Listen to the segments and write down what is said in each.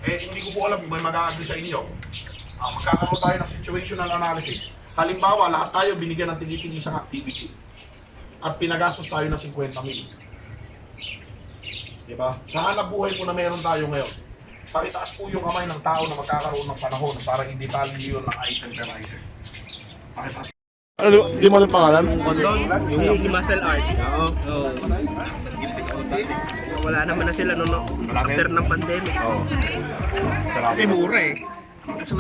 Hindi ko po alam kung may mag-a-agree sa inyo. Magkakaroon tayo ng situational analysis. Halimbawa, lahat tayo binigyan ng tigi-tigi isang activity. At pinagastos tayo ng 50 mil. Diba? Sa hanap buhay po na meron tayo ngayon, pakitaas po yung kamay ng tao na magkakaroon ng panahon para i-detalye yun ng item per item. Pakitaas. Ano, di mo yung pangalan? Yung muscle art. Oo. Wala naman na sila no. After ng pandemic. Kasi mura eh. Kasi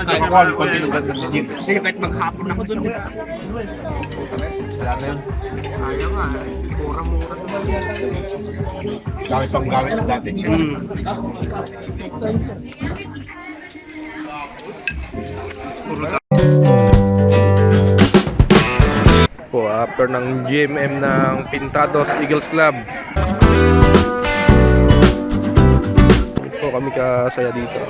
kahit maghapon ako doon. Wala na yun. Kaya nga, mura-mura naman. Dami pang gamit ng dati. Po, after ng GMM ng Pintados Eagles Club. Po, kami kasaya dito.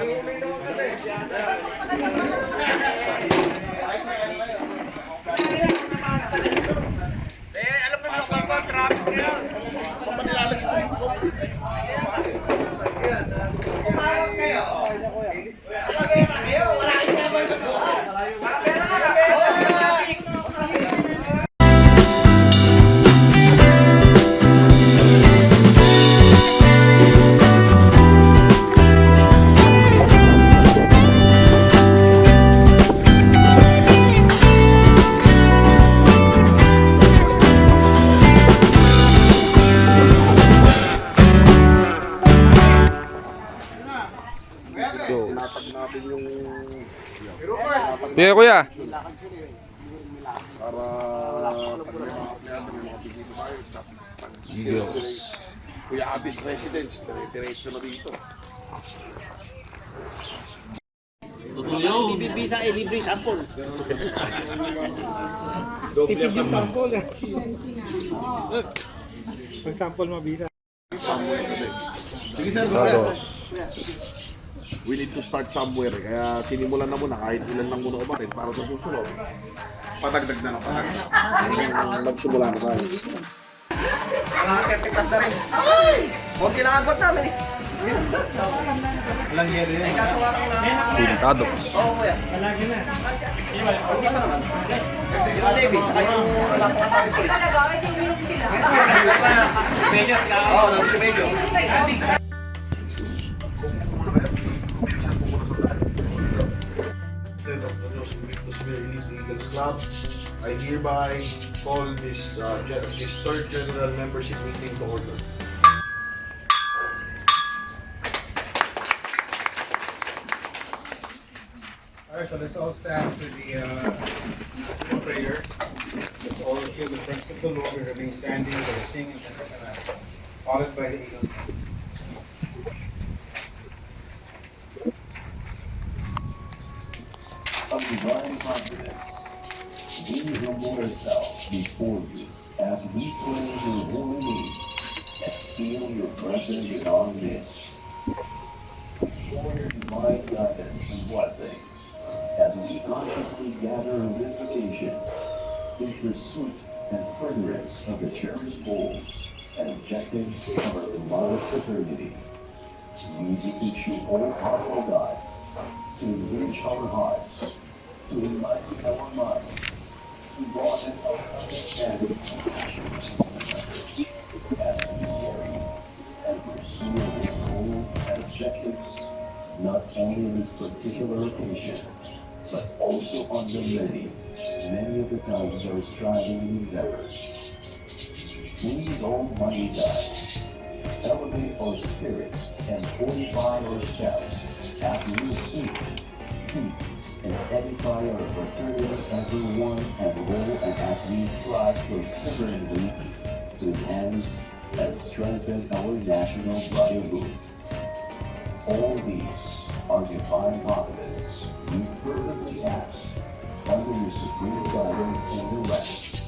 Yeah, kuya. Yes. Kuya Abis Residence, diretso na dito. Bibisa eh, libre sample. Tipid yung sample eh. Pag sample mo, bisa. Sige sir, we need to start somewhere. Kaya sinimulan na muna kahit ilan lang muna umarin para sa susunod. Patagdag na lang patagdag. Magsimula na tayo. Mga kertikas na rin. Ay! Huwag sila agot namin eh. Walang yero yun. Ay kaso nga lang na... Pintados. Oo kuya. Palagi na. Hindi pa naman. Yung David, saka yung lakas sa akin polis. Oo, nandun si Medyo. Eagles Club, I hereby call this third general membership meeting to order. Alright, so let's all stand for the prayer. Let's all hear the principal while we remain standing for the singing and followed by the Eagles. Of divine confidence, we humble ourselves before you as we praise your holy name and feel your presence in our midst. For your divine guidance and blessing as we consciously gather on this occasion in pursuit and furtherance of the cherished goals and objectives of our beloved fraternity. We beseech you, O powerful God, to enrich our hearts, to enlighten our minds, to broaden our understanding as we carry and pursue the goals and objectives, not only in this particular occasion, but also on the many of the times our striving endeavors. Please, Almighty God, elevate our spirits and fortify our steps as we seek, keep, and edify our fraternity as one and whole, and as we strive perseveringly to enhance and strengthen our national brotherhood. All these are divine providence. We fervently ask under your supreme guidance and direction.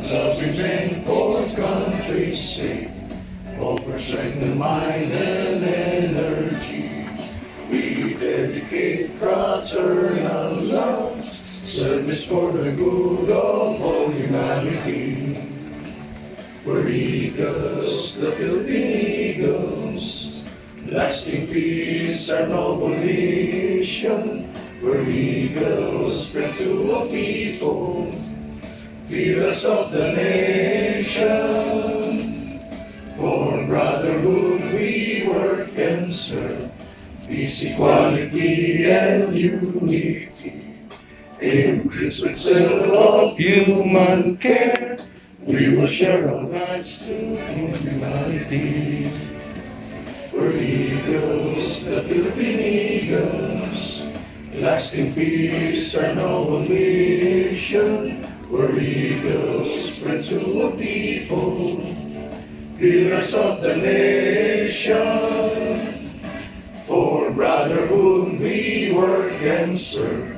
Serving for country's sake, all for strength and mind and energy. We dedicate fraternal love, service for the good of all humanity. We're eagles, the Philippine eagles, lasting peace, our noble mission. We're eagles, spread to all people, leaders of the nation. For brotherhood we work and serve, peace, equality, and unity. In peace with zeal of human care, we will share our lives to humanity. We're eagles, the Philippine eagles, lasting peace, our noble mission. We're eagles, spread to all people, leaders of the nation. For brotherhood we work and serve,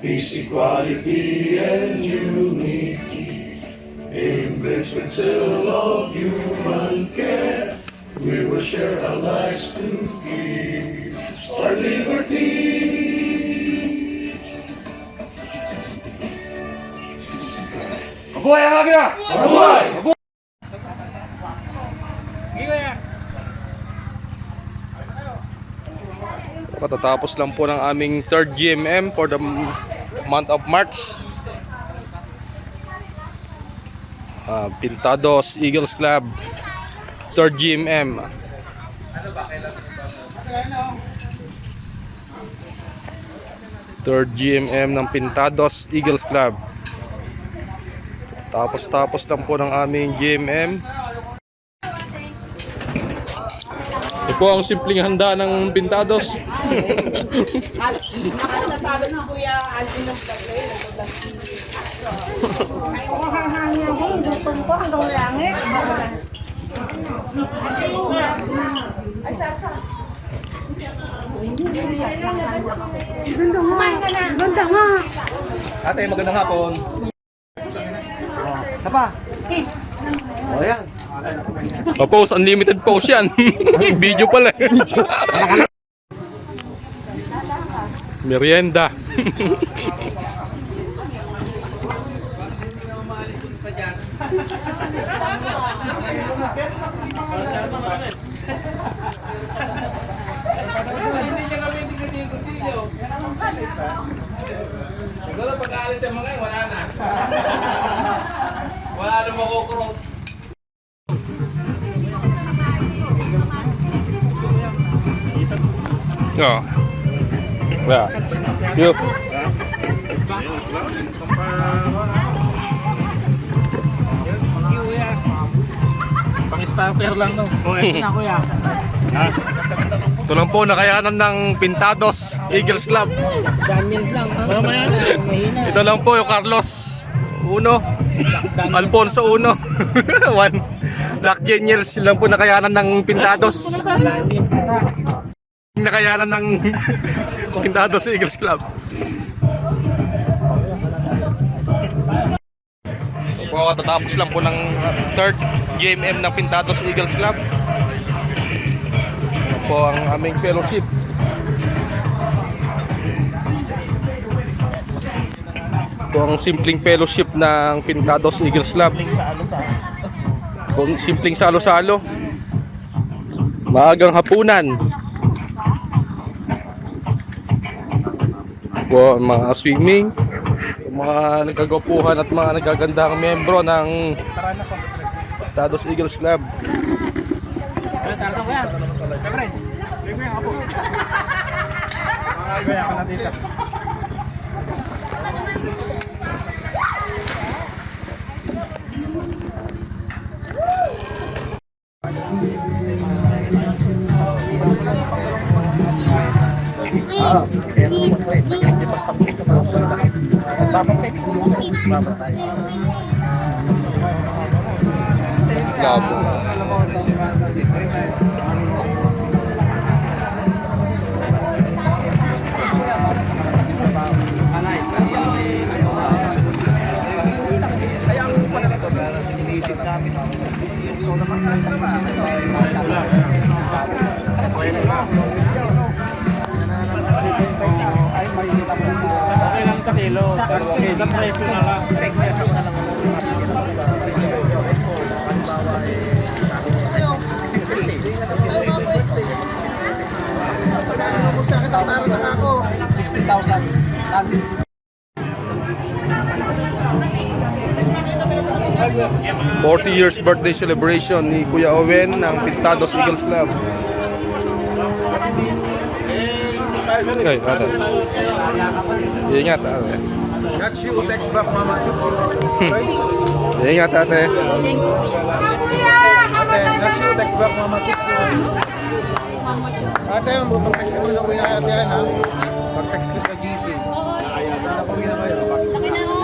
peace, equality, and unity. Embraced with zeal of human care, we will share our lives to give our liberty. Matatapos lang po ng aming 3rd GMM for the month of March. Pintados Eagles Club 3rd GMM. Third GMM ng Pintados Eagles Club. Tapos lang po ng aming GMM. Ito po ang simpleng handa ng Pintados. Nakatabago si Kuya Alvin ng Bagay. Kung hahangin din, dutong ko hanggang langit. Ay, sasa. Ganda nga. Ganda nga. Ate, magandang hapon. Sapa. O yan. Post, unlimited post yan. Video pala. Merienda. Siguro pagkaalis sa mga wala na. Wala na makukurot. Oh. Yeah. Yuk. Pang-stopper lang no. O, ito na kuya. Ito lang po nakayanan ng Pintados Eagles Club. Daniels lang. Mamaya na. Mahina. Ito lang po yung Carlos Uno, Alfonso Uno. One. Black Daniels lang po nakayanan ng Pintados. Nakayanan ng Pintados Eagles Club. Po, katatapos lang po ng 3rd GMM ng Pintados Eagles Club. Ito po ang aming fellowship. Ito ang simpleng fellowship ng Pintados Eagles Club. Kung simpleng salo-salo. Maagang hapunan. Po, mga swimming, mga nagkagwapuhan at mga nagagandang membro ng Pintados Eagles Club. Labo. Okay lang sa kilo. Sa presyo na lang. ₱40 years birthday celebration ni Kuya Owen ng Pintados Eagles Club. Ay, ate. Ingat, ate. Got you, text back mama. Ingat, ate. Ate, got you, text back mama. Ate, mag-text mo na uwi na ate yan ha. Mag-text ko sa GC. Nakauwi na kayo. Laki na ho.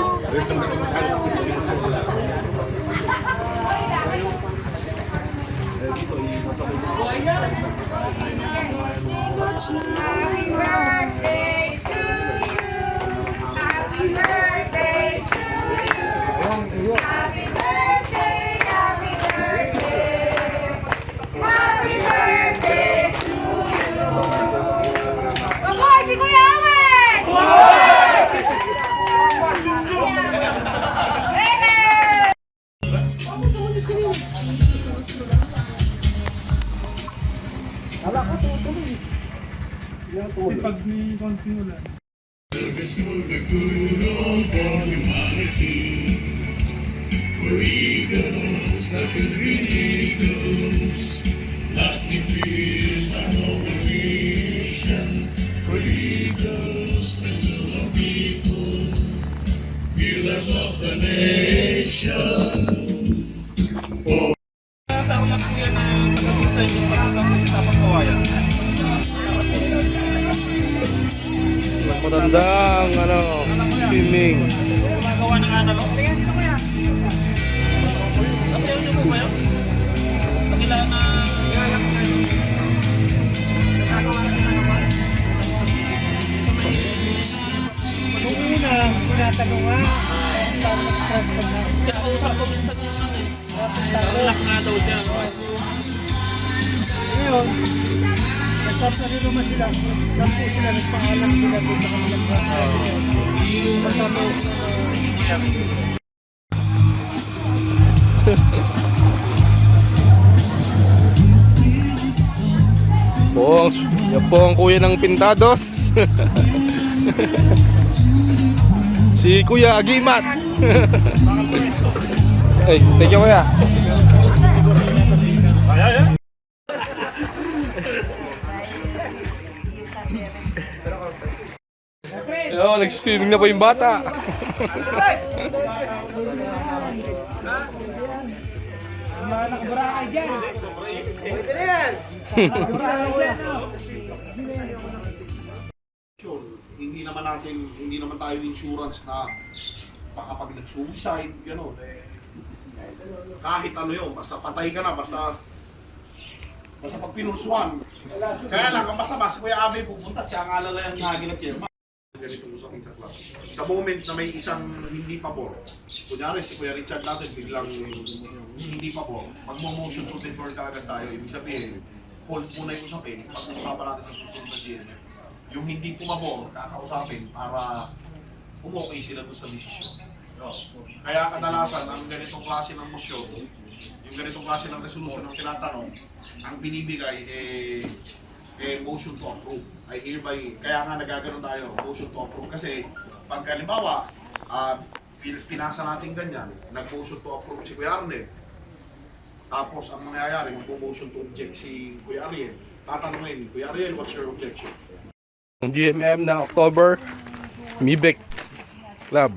Mabuhay si Kuya Owen! Matandang swimming. Gumagawa ng analog. Sinausap ko minsan yung lock nga daw siya. Ngayon, nagtap na rin naman sila. Saan po sila nagpaalam sila doon sa kanilang Yan po ang kuya ng Pintados. Si Kuya Agimat. Hey, thank you kuya. Yo, nagsiswimming na po yung bata. Hindi naman tayo insurance na baka pag nag-suicide, gano'n, kahit ano yun, basta patay ka na, basta pag pinursuan. Kaya lang, ang masama, si Kuya Abe pupunta, siya ang alala yung naging na chairman. Ganitong usapin sa club. The moment na may isang hindi pabor, kunyari si Kuya Richard natin biglang hindi pabor, magmo-motion to defer kaagad tayo, ibig sabihin, hold muna yung usapin, pag-uusapan natin sa susunod na GM. Yung hindi pumabor, kakausapin para umokay sila doon sa desisyon. Kaya kadalasan, ang ganitong klase ng motion, yung ganitong klase ng resolution ng tinatanong, ang binibigay motion to approve. I hereby, kaya nga nagaganon tayo, motion to approve. Kasi pag halimbawa, pinasa natin ganyan, nag-motion to approve si Kuya Arnel, tapos ang mangyayari, mag-motion to object si Kuya Ariel, tatanungin, Kuya Ariel, what's your objection? GMM na October, Mibek Club.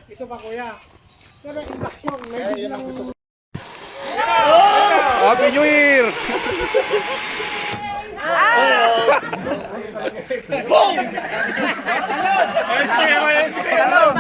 Ito ba kuya? Pero induction, medyo lang gusto ko. Happy New Year! Ayos ko yan!